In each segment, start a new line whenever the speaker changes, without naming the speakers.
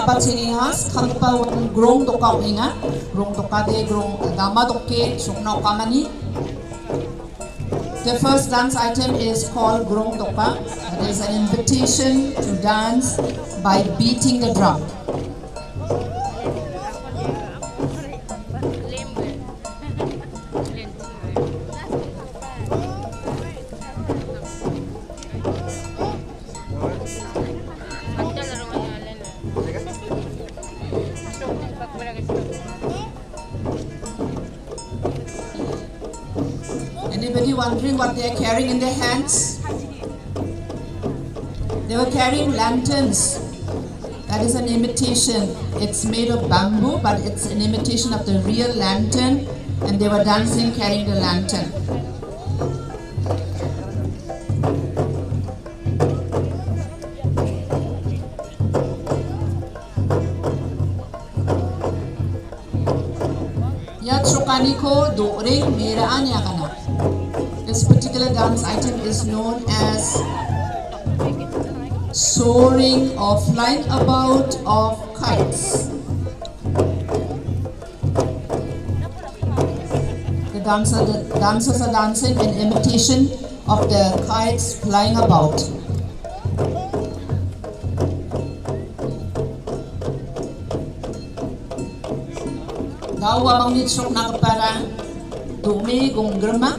apa ciri khas kalpa wan grong toka inga grong toka de grong dama dokke sukna kamani. The first dance item is called grong toka. It is an invitation to dance by beating the drum. Anybody wondering what they are carrying in their hands? They were carrying lanterns. That is an imitation. It's made of bamboo, but it's an imitation of the real lantern, and they were dancing carrying the lantern. This particular dance item is known as soaring or flying about of kites. The dancers are dancing in imitation of the kites flying about. Dawa mangisok na kapara dumi gonggrama.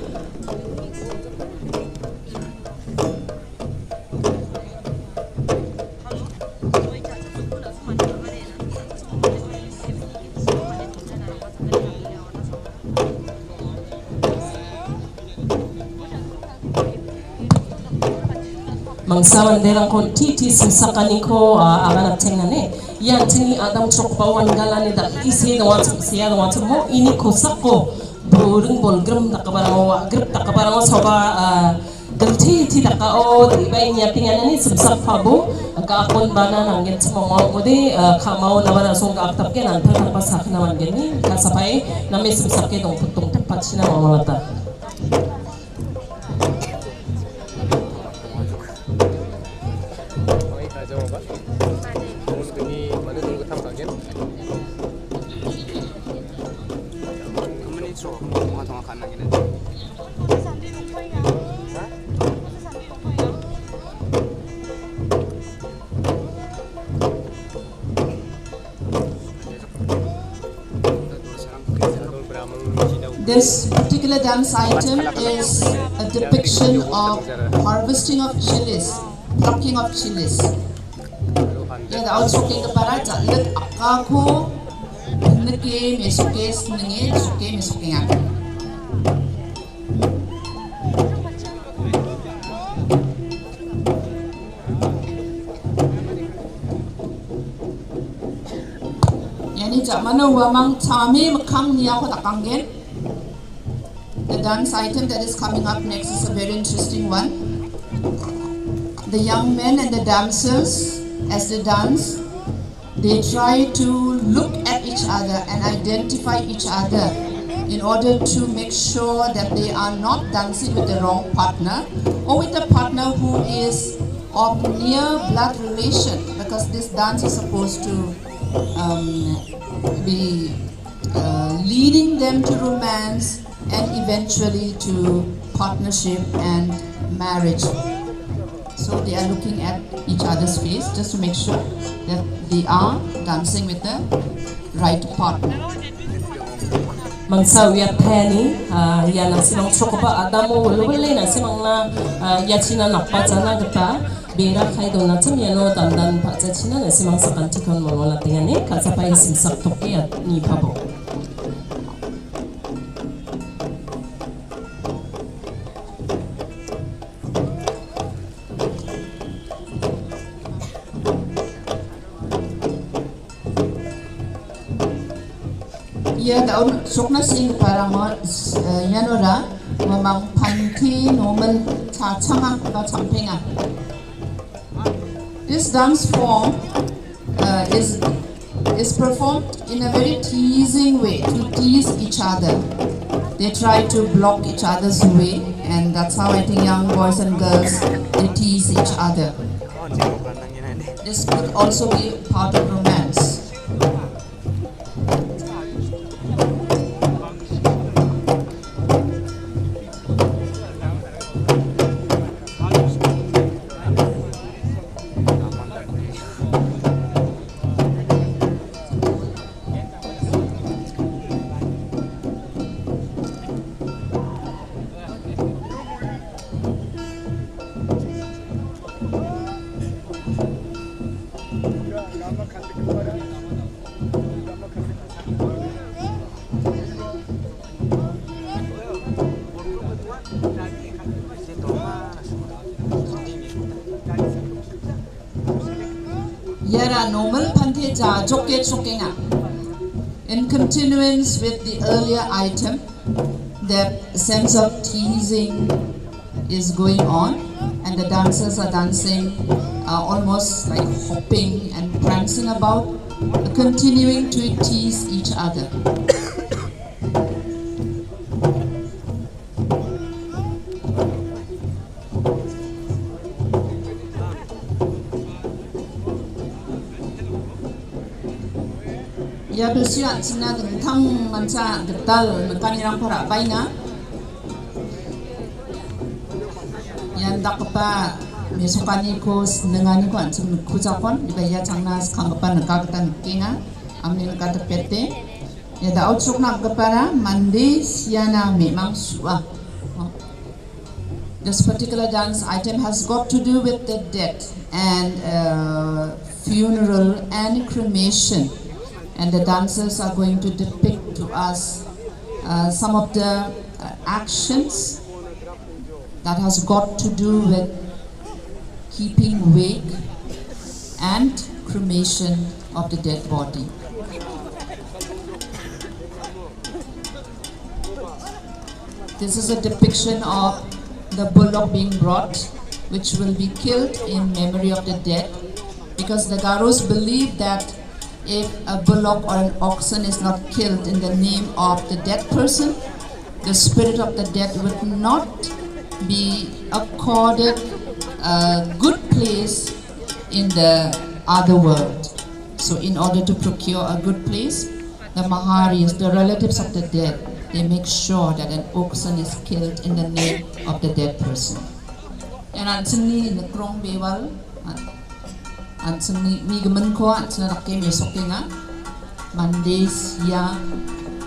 Mangsawan derang kon titi simsakani ko aganap tengane yan tini adam chokpawan galani da isi da wat siya da wat mo ini ko sakko burung bolgram takabarang wa grip takabarang soba galti ti takao di ba inya pinganani simsak pabo ka akon bana nangin mo mode kamao na bana song aktap ke nan thang pa sak naman geni kasapai nami simsak ke dong putung tepat sina mamata.
This particular dance item is a depiction of harvesting of chilies, plucking of chilies. Yan daw suking kapara jalit akako neke mesuke snenge suke mesuke nga. Yani jamana wamang chame makang niya ko takanggen. The dance item that is coming up next is a very interesting one. The young men and the dancers, as they dance, they try to look at each other and identify each other in order to make sure that they are not dancing with the wrong partner or with a partner who is of near blood relation, because this dance is supposed to be leading them to romance and eventually to partnership and marriage. So they are looking at each other's face just to make sure that they are dancing with the right partner.
Mangsawiyat tani yan ang simang chokoba adamo wala na simang na yachina nakpachana gata bera kay do na tumyano dandan pachachina na simang sakantikon mo wala tingani kasapay simsak toki at ni pabo.
Ya daun sukna sing parang yanora mamang panti normal chachanga ba champinga. This dance form is performed in a very teasing way to tease each other. They try to block each other's way, and that's how I think young boys and girls they tease each other. this could also be part of romance. Yara normal pante ja joke chokenga. In continuance with the earlier item, the sense of teasing is going on, and the dancers are dancing almost like hopping and prancing about, continuing to tease each other. Ya bersiap cina tentang manca getal mekanirang para baina. Yang tak apa mesokani ko nengani ko ancam kujakon dibaya cangna kangapa nekagatan kenga amni nekata pete. Ya da outsuk nak kepara mandi siana memang suah. This particular dance item has got to do with the death and funeral and cremation. And the dancers are going to depict to us some of the actions that has got to do with keeping wake and cremation of the dead body. This is a depiction of the bullock being brought, which will be killed in memory of the dead, because the Garos believe that if a bullock or an oxen is not killed in the name of the dead person, the spirit of the dead would not be accorded a good place in the other world. So in order to procure a good place, the Maharis, the relatives of the dead, they make sure that an oxen is killed in the name of the dead person. And actually, in the Krong Bewal, Antsani wigaman ko antsana rakke mesokenga Mandesya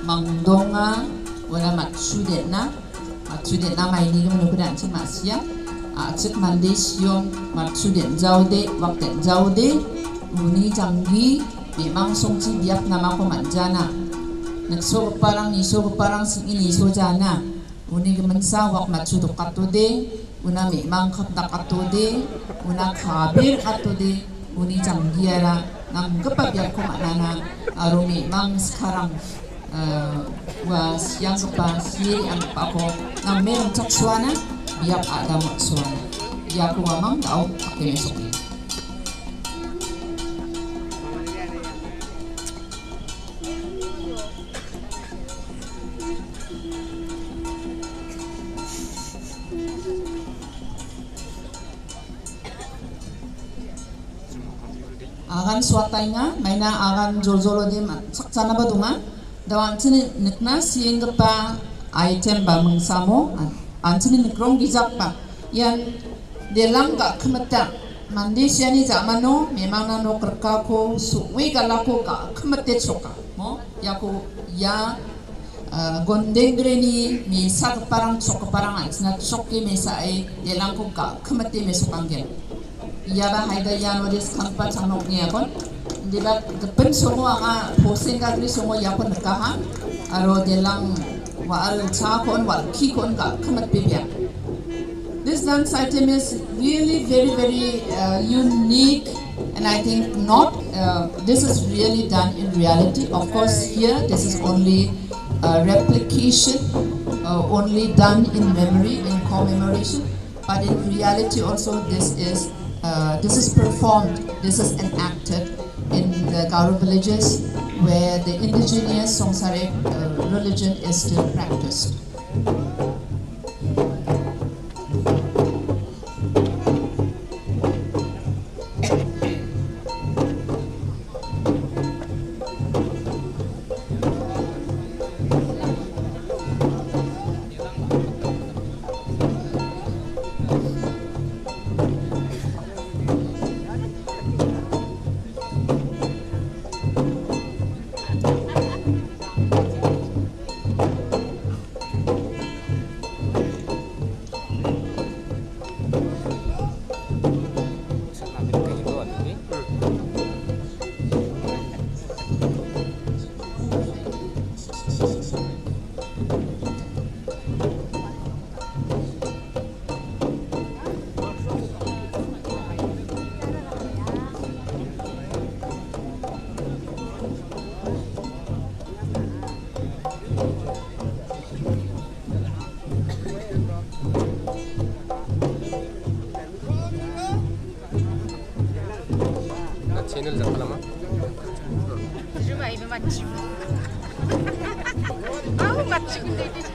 mangdonga wala matsudetna maini gaman ko antsana masya atsik Mandesyo matsudet jaude waktet jaude uni janggi memang songsi biak nama ko manjana nagso parang singin iso jana uni gaman sa wak matsudok katode una memang kapta katode una kabir katode uni janggiara ng kapabiyag ko manana arumi mang sekarang was yang pa siri ang pa ko ng merong tsakswana biyak ada makswana biyak ko mamang daw akemesoki. Agan swatay nga, may na agan jolo di saksana ba dunga? Daw antini nikna siyeng pa item ba mangsamo, antini nikrong gizak pa. Yan, delang ka kamata, mandi siya ni zamano, memang na no kerka ko, suwi galako ka kamate choka. Mo, yako, ya, gondengre ni, misa parang choka parang antina choki misa ay, delang ko ka kamate mesokanggen. Yaba haida yan wadis kampa chanok niya kon diba depen songo anga posing kadri songo yapon nakaha aro delang waal cha kon wal ki kon ka kamat pibya. This dance item is really very unique, and I think not this is really done in reality. Of course here this is only a replication, only done in memory, in commemoration, but in reality also this is performed, this is enacted in the Garo villages where the indigenous Songsare religion is still practiced.
나 채널 잡아라마.
주마 입에 맞추고. 아우 맞추고 내지.